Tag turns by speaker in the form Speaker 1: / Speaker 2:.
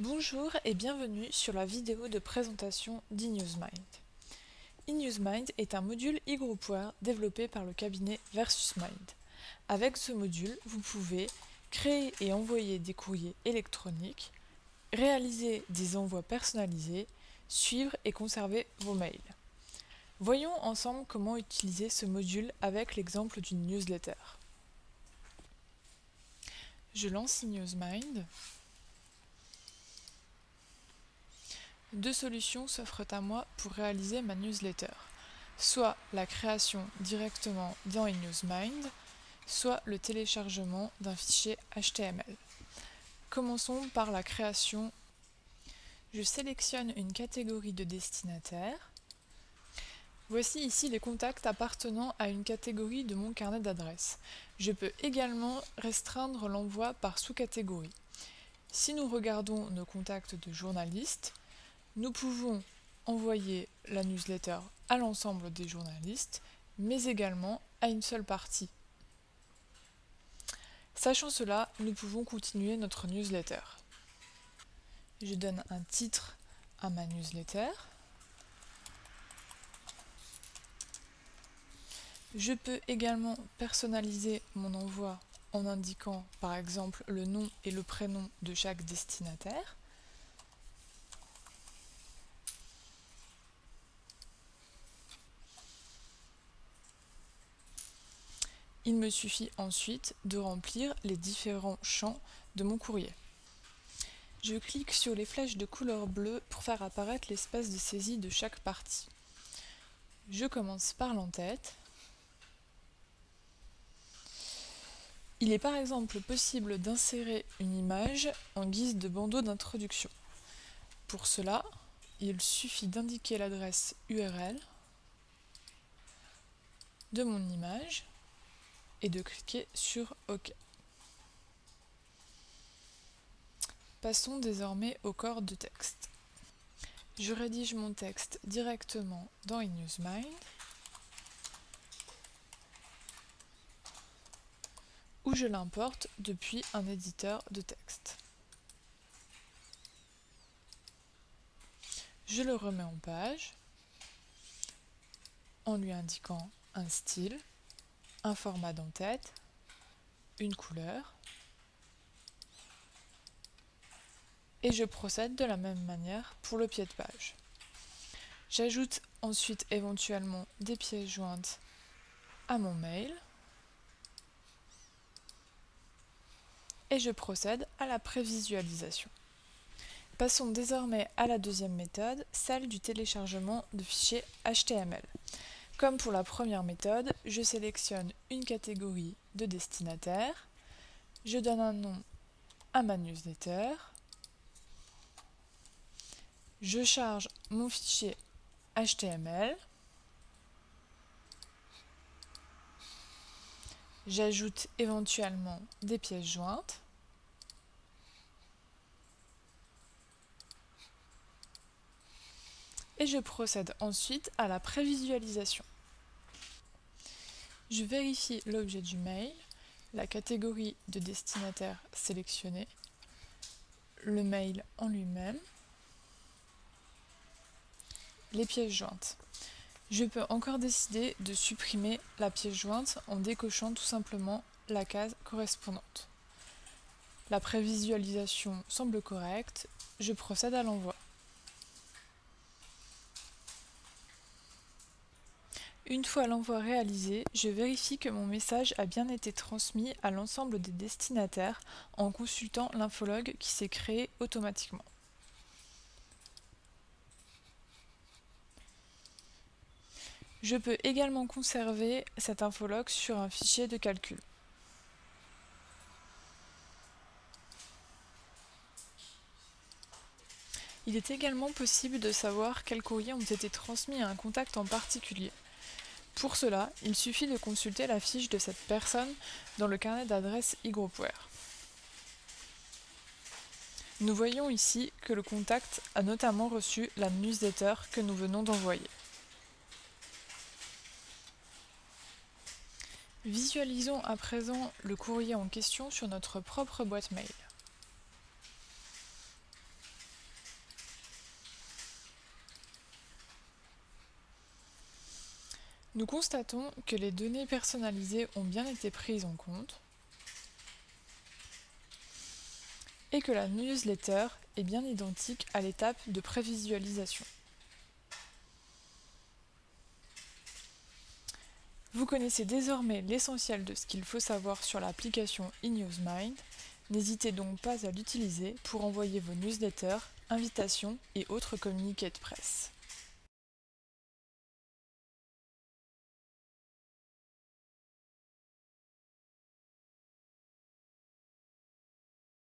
Speaker 1: Bonjour et bienvenue sur la vidéo de présentation d'eNewsMind. eNewsMind est un module e-groupware développé par le cabinet VersusMind. Avec ce module, vous pouvez créer et envoyer des courriers électroniques, réaliser des envois personnalisés, suivre et conserver vos mails. Voyons ensemble comment utiliser ce module avec l'exemple d'une newsletter. Je lance eNewsMind. Deux solutions s'offrent à moi pour réaliser ma newsletter, soit la création directement dans eNewsMind, soit le téléchargement d'un fichier HTML. Commençons par la création. Je sélectionne une catégorie de destinataire. Voici ici les contacts appartenant à une catégorie de mon carnet d'adresses. Je peux également restreindre l'envoi par sous-catégorie. Si nous regardons nos contacts de journalistes, nous pouvons envoyer la newsletter à l'ensemble des journalistes, mais également à une seule partie. Sachant cela, nous pouvons continuer notre newsletter. Je donne un titre à ma newsletter. Je peux également personnaliser mon envoi en indiquant par exemple le nom et le prénom de chaque destinataire. Il me suffit ensuite de remplir les différents champs de mon courrier. Je clique sur les flèches de couleur bleue pour faire apparaître l'espace de saisie de chaque partie. Je commence par l'entête. Il est par exemple possible d'insérer une image en guise de bandeau d'introduction. Pour cela, il suffit d'indiquer l'adresse URL de mon image et de cliquer sur OK. Passons désormais au corps de texte. Je rédige mon texte directement dans eNewsMind ou je l'importe depuis un éditeur de texte. Je le remets en page en lui indiquant un style, un format d'entête, une couleur, et je procède de la même manière pour le pied de page. J'ajoute ensuite éventuellement des pièces jointes à mon mail et je procède à la prévisualisation. Passons désormais à la deuxième méthode, celle du téléchargement de fichiers HTML. Comme pour la première méthode, je sélectionne une catégorie de destinataires, je donne un nom à ma newsletter, je charge mon fichier HTML, j'ajoute éventuellement des pièces jointes, et je procède ensuite à la prévisualisation. Je vérifie l'objet du mail, la catégorie de destinataire sélectionnée, le mail en lui-même, les pièces jointes. Je peux encore décider de supprimer la pièce jointe en décochant tout simplement la case correspondante. La prévisualisation semble correcte, je procède à l'envoi. Une fois l'envoi réalisé, je vérifie que mon message a bien été transmis à l'ensemble des destinataires en consultant l'infologue qui s'est créé automatiquement. Je peux également conserver cet infologue sur un fichier de calcul. Il est également possible de savoir quels courriers ont été transmis à un contact en particulier. Pour cela, il suffit de consulter la fiche de cette personne dans le carnet d'adresses e-groupware. Nous voyons ici que le contact a notamment reçu la newsletter que nous venons d'envoyer. Visualisons à présent le courrier en question sur notre propre boîte mail. Nous constatons que les données personnalisées ont bien été prises en compte et que la newsletter est bien identique à l'étape de prévisualisation. Vous connaissez désormais l'essentiel de ce qu'il faut savoir sur l'application eNewsMind. N'hésitez donc pas à l'utiliser pour envoyer vos newsletters, invitations et autres communiqués de presse.